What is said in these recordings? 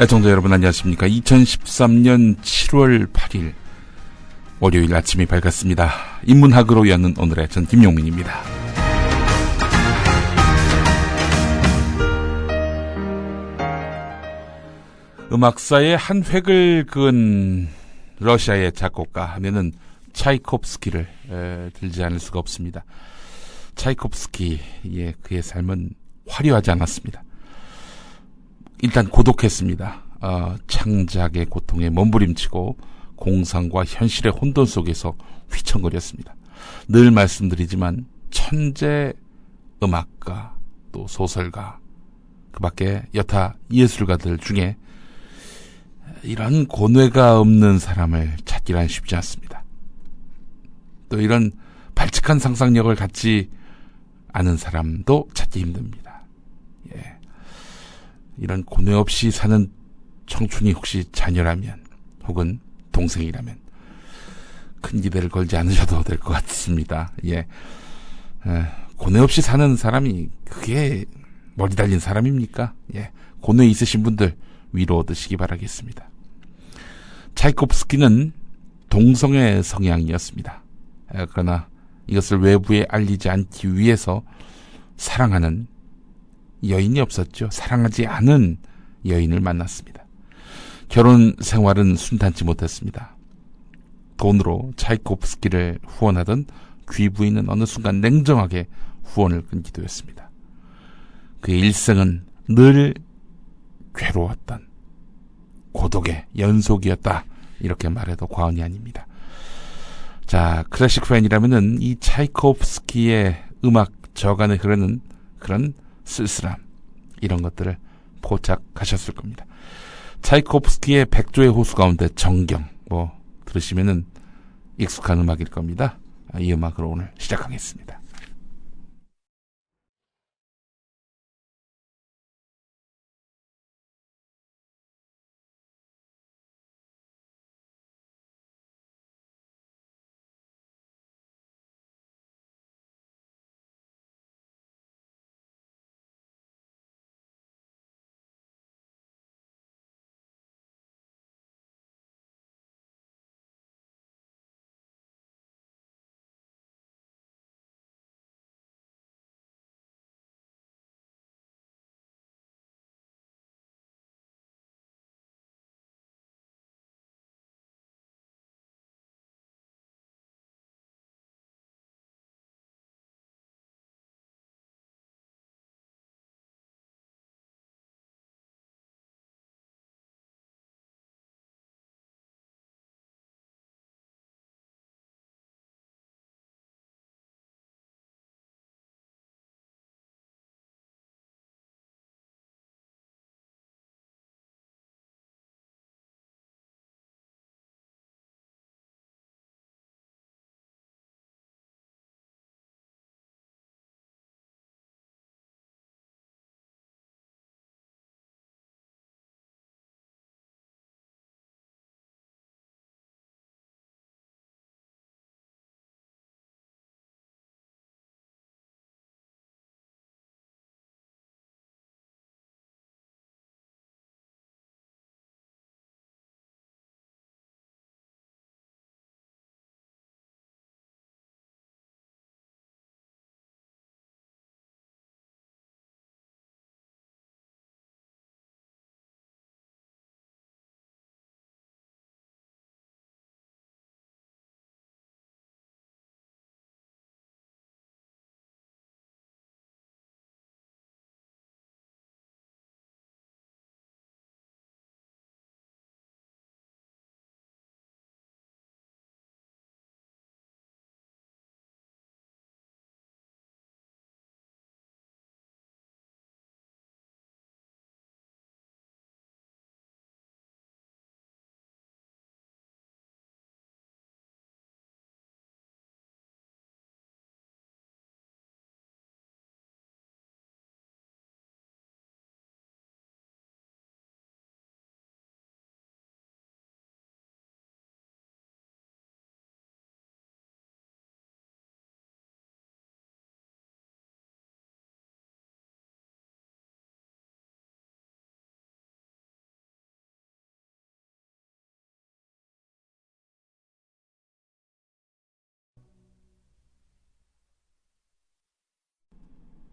애청자 여러분 안녕하십니까. 2013년 7월 8일 월요일 아침이 밝았습니다. 인문학으로 여는 오늘의 전 김용민입니다. 음악사의 한 획을 그은 러시아의 작곡가 하면은 차이콥스키를 들지 않을 수가 없습니다. 차이콥스키, 그의 삶은 화려하지 않았습니다. 일단 고독했습니다. 창작의 고통에 몸부림치고 공상과 현실의 혼돈 속에서 휘청거렸습니다. 늘 말씀드리지만 천재 음악가 또 소설가 그 밖에 여타 예술가들 중에 이런 고뇌가 없는 사람을 찾기란 쉽지 않습니다. 또 이런 발칙한 상상력을 갖지 않은 사람도 찾기 힘듭니다. 이런 고뇌 없이 사는 청춘이 혹시 자녀라면 혹은 동생이라면 큰 기대를 걸지 않으셔도 될 것 같습니다. 고뇌 없이 사는 사람이 그게 머리 달린 사람입니까? 고뇌 있으신 분들 위로 얻으시기 바라겠습니다. 차이콥스키는 동성애 성향이었습니다. 그러나 이것을 외부에 알리지 않기 위해서 사랑하는 여인이 없었죠. 사랑하지 않은 여인을 만났습니다. 결혼 생활은 순탄치 못했습니다. 돈으로 차이콥스키를 후원하던 귀부인은 어느 순간 냉정하게 후원을 끊기도 했습니다. 그의 일생은 늘 괴로웠던 고독의 연속이었다. 이렇게 말해도 과언이 아닙니다. 자, 클래식 팬이라면은 이 차이콥스키의 음악 저간에 흐르는 그런 쓸쓸함, 이런 것들을 포착하셨을 겁니다. 차이콥스키의 백조의 호수 가운데 정경, 들으시면은 익숙한 음악일 겁니다. 이 음악으로 오늘 시작하겠습니다.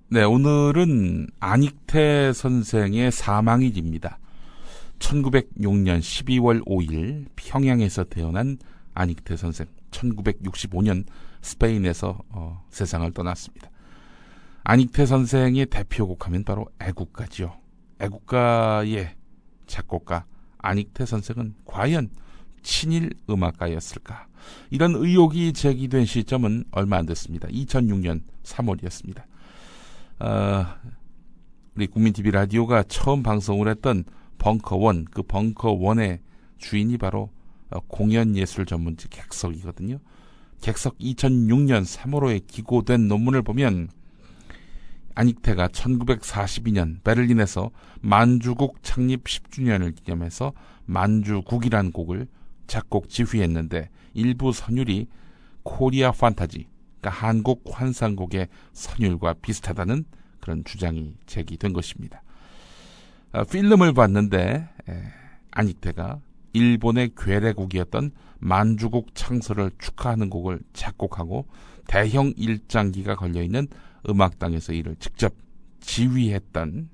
네, 오늘은 안익태 선생의 사망일입니다. 1906년 12월 5일 평양에서 태어난 안익태 선생, 1965년 스페인에서 세상을 떠났습니다. 안익태 선생의 대표곡 하면 바로 애국가죠. 애국가의 작곡가 안익태 선생은 과연 친일 음악가였을까? 이런 의혹이 제기된 시점은 얼마 안 됐습니다. 2006년 3월이었습니다. 우리 국민TV 라디오가 처음 방송을 했던 벙커원, 그 벙커원의 주인이 바로 공연예술 전문지 객석이거든요. 객석 2006년 3월호에 기고된 논문을 보면 안익태가 1942년 베를린에서 만주국 창립 10주년을 기념해서 만주국이라는 곡을 작곡 지휘했는데 일부 선율이 코리아 판타지, 그러니까 한국 환상곡의 선율과 비슷하다는 그런 주장이 제기된 것입니다. 필름을 봤는데 안익태가 일본의 괴뢰국이었던 만주국 창설을 축하하는 곡을 작곡하고 대형 일장기가 걸려있는 음악당에서 이를 직접 지휘했던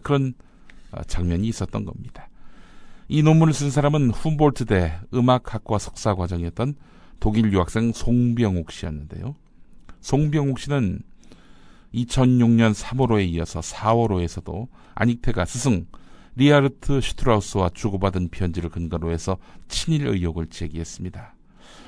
그런 장면이 있었던 겁니다. 이 논문을 쓴 사람은 훔볼트대 음악학과 석사 과정이었던 독일 유학생 송병욱 씨였는데요. 송병욱 씨는 2006년 3월호에 이어서 4월호에서도 안익태가 스승 리하르트 슈트라우스와 주고받은 편지를 근거로 해서 친일 의혹을 제기했습니다.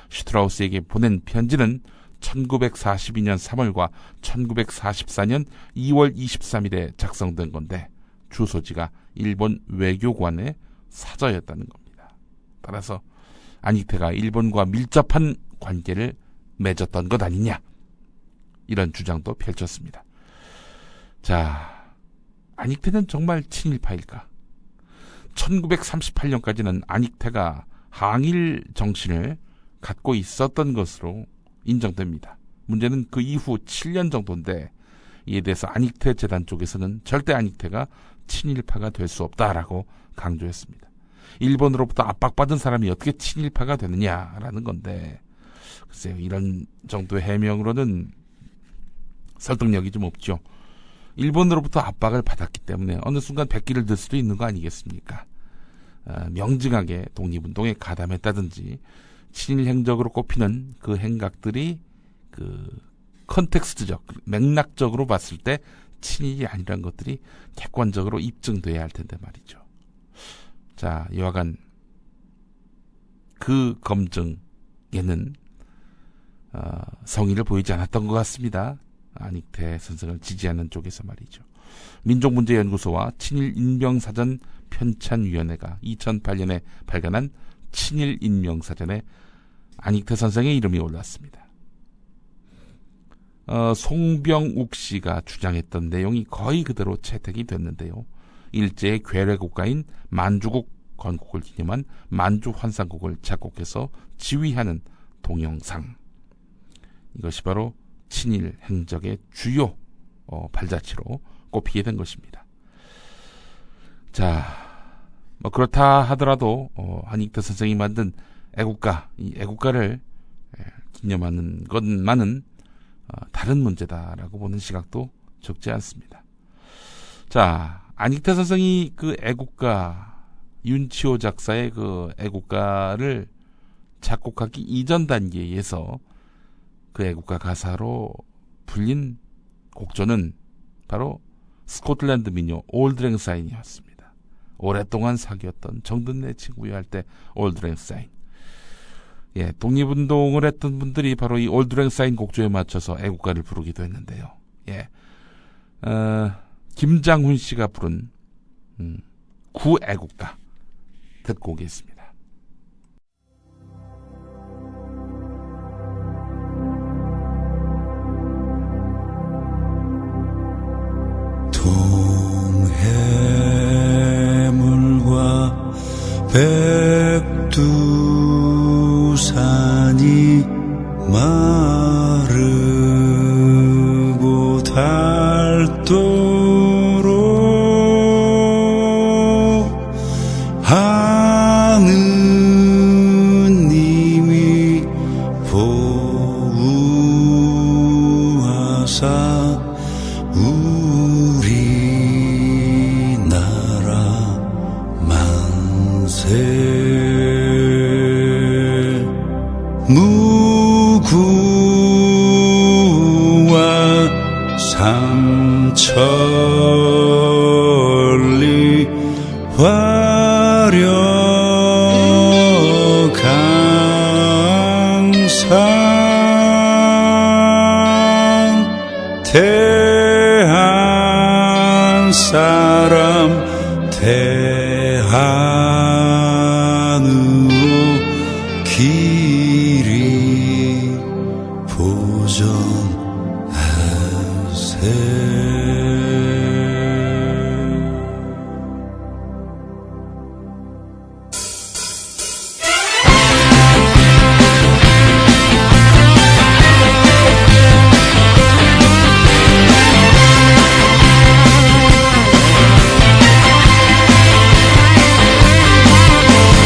슈트라우스에게 보낸 편지는 1942년 3월과 1944년 2월 23일에 작성된 건데 주소지가 일본 외교관의 사저였다는 겁니다. 따라서 안익태가 일본과 밀접한 관계를 맺었던 것 아니냐, 이런 주장도 펼쳤습니다. 자, 안익태는 정말 친일파일까? 1938년까지는 안익태가 항일 정신을 갖고 있었던 것으로 인정됩니다. 문제는 그 이후 7년 정도인데 이에 대해서 안익태 재단 쪽에서는 절대 안익태가 친일파가 될 수 없다라고 강조했습니다. 일본으로부터 압박받은 사람이 어떻게 친일파가 되느냐라는 건데, 글쎄요, 이런 정도의 해명으로는 설득력이 좀 없죠. 일본으로부터 압박을 받았기 때문에 어느 순간 백기를 들 수도 있는 거 아니겠습니까? 명징하게 독립운동에 가담했다든지 친일 행적으로 꼽히는 그 행각들이 그 컨텍스트적, 맥락적으로 봤을 때 친일이 아니란 것들이 객관적으로 입증돼야 할 텐데 말이죠. 자, 여하간 그 검증에는 성의를 보이지 않았던 것 같습니다. 안익태 선생을 지지하는 쪽에서 말이죠. 민족문제연구소와 친일인명사전 편찬위원회가 2008년에 발간한 친일인명사전에 안익태 선생의 이름이 올랐습니다. 송병욱 씨가 주장했던 내용이 거의 그대로 채택이 됐는데요. 일제의 괴뢰국가인 만주국 건국을 기념한 만주환상곡을 작곡해서 지휘하는 동영상, 이것이 바로 친일 행적의 주요 발자취로 꼽히게 된 것입니다. 자, 그렇다 하더라도 안익태 선생이 만든 애국가, 이 애국가를 기념하는 것만은 다른 문제다라고 보는 시각도 적지 않습니다. 자, 안익태 선생이 그 애국가, 윤치호 작사의 그 애국가를 작곡하기 이전 단계에서 그 애국가 가사로 불린 곡조는 바로 스코틀랜드 민요 올드랭사인이었습니다. 오랫동안 사귀었던 정든내 친구야 할 때 올드랭사인. 예, 독립운동을 했던 분들이 바로 이 올드랭사인 곡조에 맞춰서 애국가를 부르기도 했는데요. 예, 김장훈 씨가 부른 구애국가 듣고 오겠습니다. 동해물과 백두산이 마르고 닳도록 하느님이 보호하사 우리나라 만세 무구와 삼천리 화려강산 대한 사람 대한으로 길이 보전하세.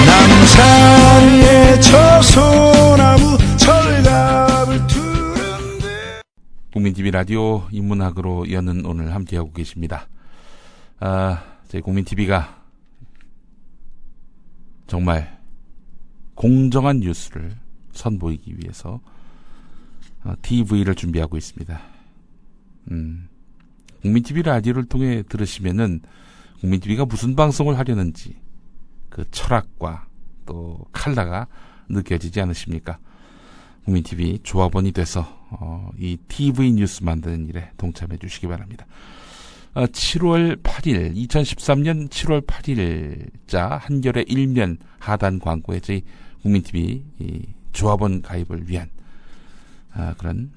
남산의 저 소나무 철갑을 두른데. 국민TV 라디오 인문학으로 여는 오늘 함께하고 계십니다. 저희 국민TV가 정말 공정한 뉴스를 선보이기 위해서 TV를 준비하고 있습니다. 국민TV 라디오를 통해 들으시면은 국민TV가 무슨 방송을 하려는지 그 철학과 또 칼라가 느껴지지 않으십니까? 국민TV 조합원이 돼서 이 TV 뉴스 만드는 일에 동참해 주시기 바랍니다. 7월 8일 2013년 7월 8일자 한겨레 1면 하단 광고에 저희 국민TV 이 조합원 가입을 위한 그런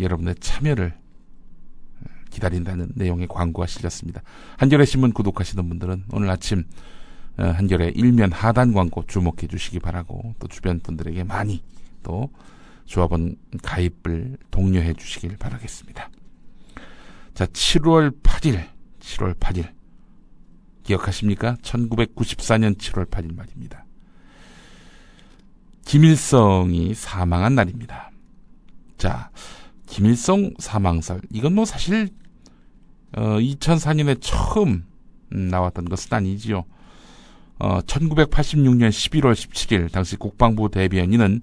여러분의 참여를 기다린다는 내용의 광고가 실렸습니다. 한겨레 신문 구독하시는 분들은 오늘 아침 한겨레 1면 하단 광고 주목해 주시기 바라고, 또 주변 분들에게 많이 또 조합원 가입을 독려해 주시길 바라겠습니다. 자, 7월 8일 기억하십니까? 1994년 7월 8일 말입니다. 김일성이 사망한 날입니다. 자, 김일성 사망설, 이건 뭐 사실 2004년에 처음 나왔던 것은 아니지요. 1986년 11월 17일 당시 국방부 대변인은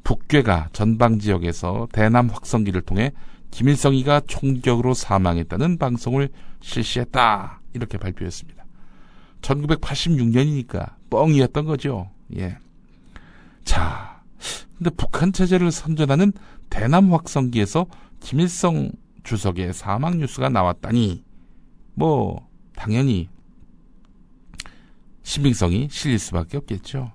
북괴가 전방지역에서 대남 확성기를 통해 김일성이가 총격으로 사망했다는 방송을 실시했다, 이렇게 발표했습니다. 1986년이니까 뻥이었던 거죠. 예. 자, 근데 북한 체제를 선전하는 대남 확성기에서 김일성 주석의 사망 뉴스가 나왔다니 뭐 당연히 신빙성이 실릴 수밖에 없겠죠.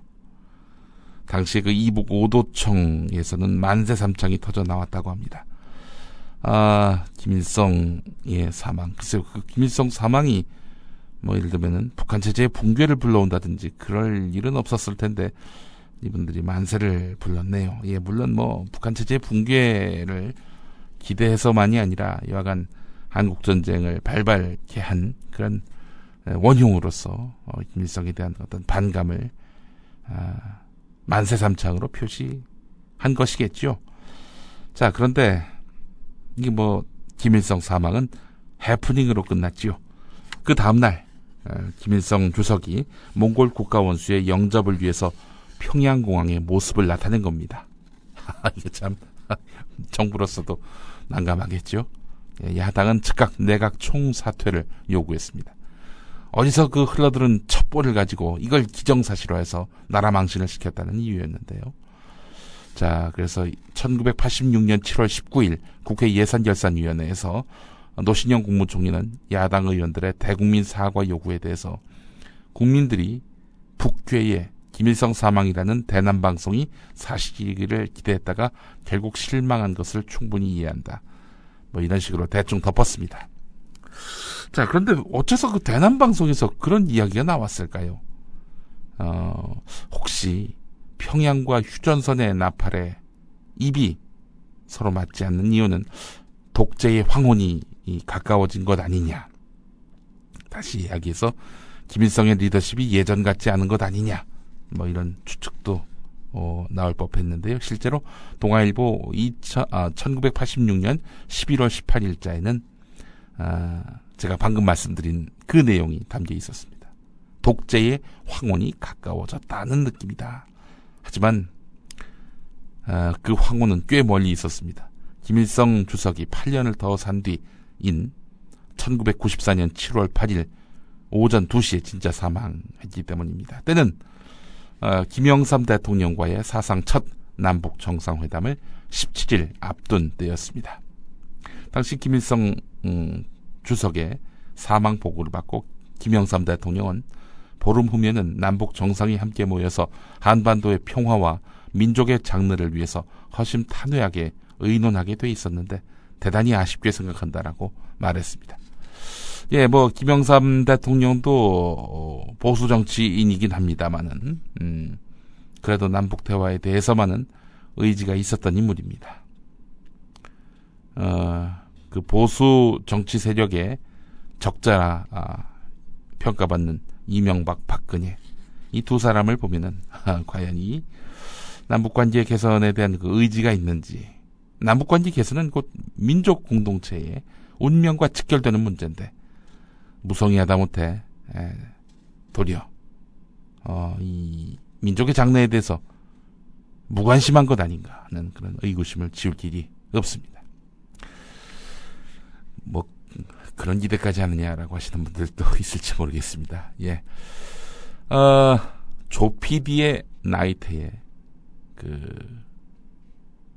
당시 그 이북 오도청에서는 만세 삼창이 터져 나왔다고 합니다. 김일성의 사망. 글쎄요, 그 김일성 사망이 뭐 예를 들면은 북한 체제의 붕괴를 불러온다든지 그럴 일은 없었을 텐데 이분들이 만세를 불렀네요. 예, 물론 뭐 북한 체제의 붕괴를 기대해서만이 아니라 여하간 한국 전쟁을 발발케 한 그런 원흉으로서 김일성에 대한 어떤 반감을 만세삼창으로 표시한 것이겠죠. 자, 그런데 이게 뭐 김일성 사망은 해프닝으로 끝났죠. 그 다음날 김일성 주석이 몽골 국가원수의 영접을 위해서 평양공항의 모습을 나타낸 겁니다. 이게 참 정부로서도 난감하겠죠. 야당은 즉각 내각 총사퇴를 요구했습니다. 어디서 그 흘러들은 첩보를 가지고 이걸 기정사실화해서 나라 망신을 시켰다는 이유였는데요. 자, 그래서 1986년 7월 19일 국회 예산결산위원회에서 노신영 국무총리는 야당 의원들의 대국민 사과 요구에 대해서 국민들이 북괴의 김일성 사망이라는 대남방송이 사실이기를 기대했다가 결국 실망한 것을 충분히 이해한다, 뭐 이런 식으로 대충 덮었습니다. 자, 그런데 어째서 그 대남방송에서 그런 이야기가 나왔을까요? 혹시 평양과 휴전선의 나팔에 입이 서로 맞지 않는 이유는 독재의 황혼이 가까워진 것 아니냐, 다시 이야기해서 김일성의 리더십이 예전 같지 않은 것 아니냐, 뭐 이런 추측도 나올 법했는데요. 실제로 동아일보 1986년 11월 18일자에는 제가 방금 말씀드린 그 내용이 담겨 있었습니다. 독재의 황혼이 가까워졌다는 느낌이다. 하지만 그 황혼은 꽤 멀리 있었습니다. 김일성 주석이 8년을 더 산 뒤인 1994년 7월 8일 오전 2시에 진짜 사망했기 때문입니다. 때는 김영삼 대통령과의 사상 첫 남북 정상회담을 17일 앞둔 때였습니다. 당시 김일성 주석의 사망 보고를 받고 김영삼 대통령은 보름 후면은 남북 정상이 함께 모여서 한반도의 평화와 민족의 장래를 위해서 허심탄회하게 의논하게 돼 있었는데 대단히 아쉽게 생각한다라고 말했습니다. 김영삼 대통령도 보수 정치인이긴 합니다만은 그래도 남북 대화에 대해서만은 의지가 있었던 인물입니다. 그 보수 정치 세력의 적자라 평가받는 이명박, 박근혜 이 두 사람을 보면은 과연 이 남북관계 개선에 대한 그 의지가 있는지. 남북관계 개선은 곧 민족 공동체의 운명과 직결되는 문제인데 무성의하다 못해 도리어 이 민족의 장래에 대해서 무관심한 것 아닌가 하는 그런 의구심을 지울 길이 없습니다. 그런 기대까지 하느냐라고 하시는 분들도 있을지 모르겠습니다. 조피디의 나이트에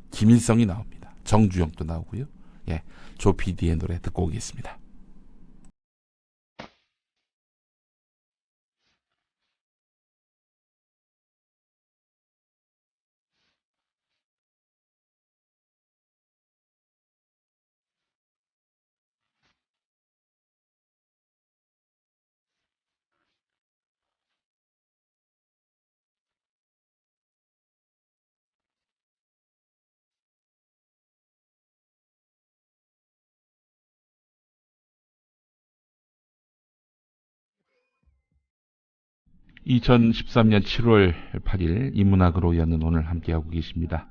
김일성이 나옵니다. 정주영도 나오고요. 조피디의 노래 듣고 오겠습니다. (2013년 7월 8일) 인문학으로 여는 오늘 함께하고 계십니다.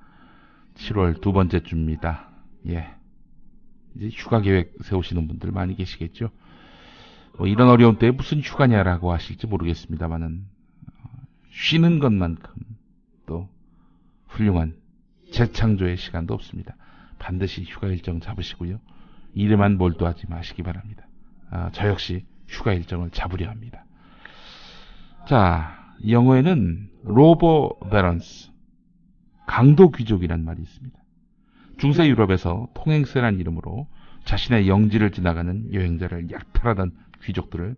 7월 두 번째 주입니다. 이제 휴가 계획 세우시는 분들 많이 계시겠죠. 이런 어려운 때에 무슨 휴가냐라고 하실지 모르겠습니다만은 쉬는 것만큼 또 훌륭한 재창조의 시간도 없습니다. 반드시 휴가 일정 잡으시고요. 일에만 몰두하지 마시기 바랍니다. 저 역시 휴가 일정을 잡으려 합니다. 자, 영어에는 로버 베런스, 강도 귀족이란 말이 있습니다. 중세 유럽에서 통행세란 이름으로 자신의 영지를 지나가는 여행자를 약탈하던 귀족들을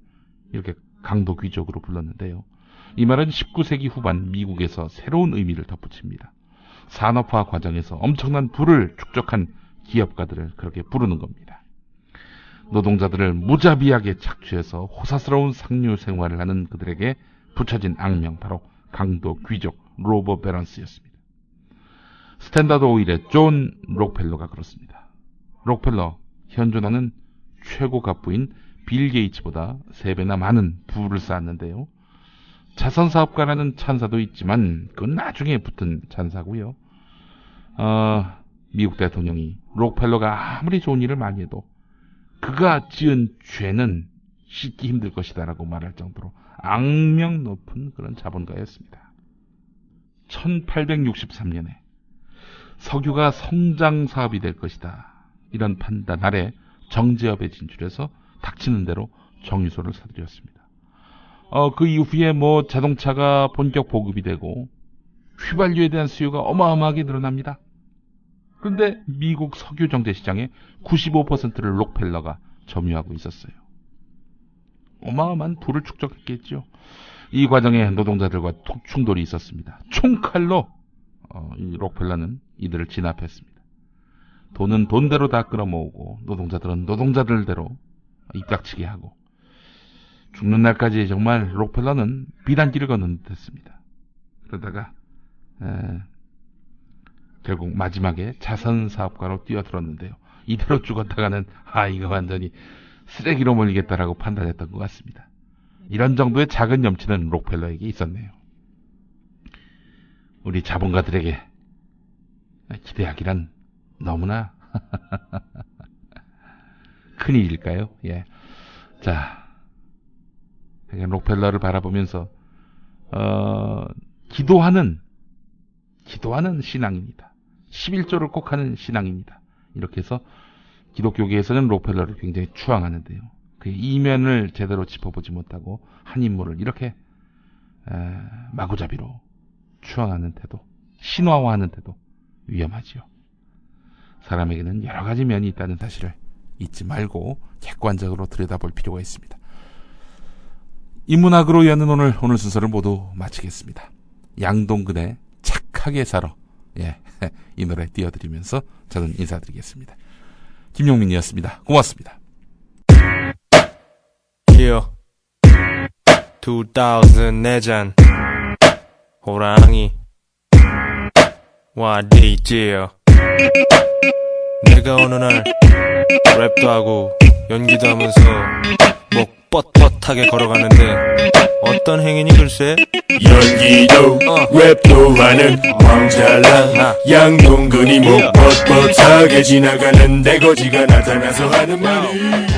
이렇게 강도 귀족으로 불렀는데요. 이 말은 19세기 후반 미국에서 새로운 의미를 덧붙입니다. 산업화 과정에서 엄청난 부를 축적한 기업가들을 그렇게 부르는 겁니다. 노동자들을 무자비하게 착취해서 호사스러운 상류 생활을 하는 그들에게 붙여진 악명, 바로 강도 귀족 로버 베런스였습니다. 스탠다드 오일의 존 록펠러가 그렇습니다. 록펠러 현존하는 최고 갑부인 빌 게이츠보다 3배나 많은 부를 쌓았는데요. 자선사업가라는 찬사도 있지만 그건 나중에 붙은 찬사고요. 미국 대통령이 록펠러가 아무리 좋은 일을 많이 해도 그가 지은 죄는 씻기 힘들 것이다라고 말할 정도로 악명 높은 그런 자본가였습니다. 1863년에 석유가 성장 사업이 될 것이다, 이런 판단 아래 정제업에 진출해서 닥치는 대로 정유소를 사들였습니다. 그 이후에 자동차가 본격 보급이 되고 휘발유에 대한 수요가 어마어마하게 늘어납니다. 그런데 미국 석유 정제 시장의 95%를 록펠러가 점유하고 있었어요. 어마어마한 부를 축적했겠죠. 이 과정에 노동자들과 충돌이 있었습니다. 총칼로 이 록펠러는 이들을 진압했습니다. 돈은 돈대로 다 끌어모으고 노동자들은 노동자들대로 입닥치게 하고 죽는 날까지 정말 록펠러는 비단길을 걷는 듯 했습니다. 그러다가 결국 마지막에 자선사업가로 뛰어들었는데요. 이대로 죽었다가는 이거 완전히 쓰레기로 몰리겠다라고 판단했던 것 같습니다. 이런 정도의 작은 염치는 록펠러에게 있었네요. 우리 자본가들에게 기대하기란 너무나 큰일일까요? 예. 자, 록펠러를 바라보면서 기도하는 신앙입니다. 11조를 꼭 하는 신앙입니다. 이렇게 해서 기독교계에서는 록펠러를 굉장히 추앙하는데요. 그의 이면을 제대로 짚어보지 못하고 한 인물을 이렇게 마구잡이로 추앙하는 태도, 신화화하는 태도 위험하지요. 사람에게는 여러 가지 면이 있다는 사실을 잊지 말고 객관적으로 들여다볼 필요가 있습니다. 인문학으로 여는 오늘 순서를 모두 마치겠습니다. 양동근의 착하게 살아. 예, 이 노래 띄워드리면서 저는 인사드리겠습니다. 김용민이었습니다. 고맙습니다. Yeah. 2004년 호랑이 와 DJ 내가 어느 날 랩도 하고 연기도 하면서 목 뻣뻣하게 걸어가는데 어떤 행인이 글쎄 연기도 랩도 하는 왕잘난 양동근이 목 뻣뻣하게 지나가는데 거지가 나타나서 하는 말이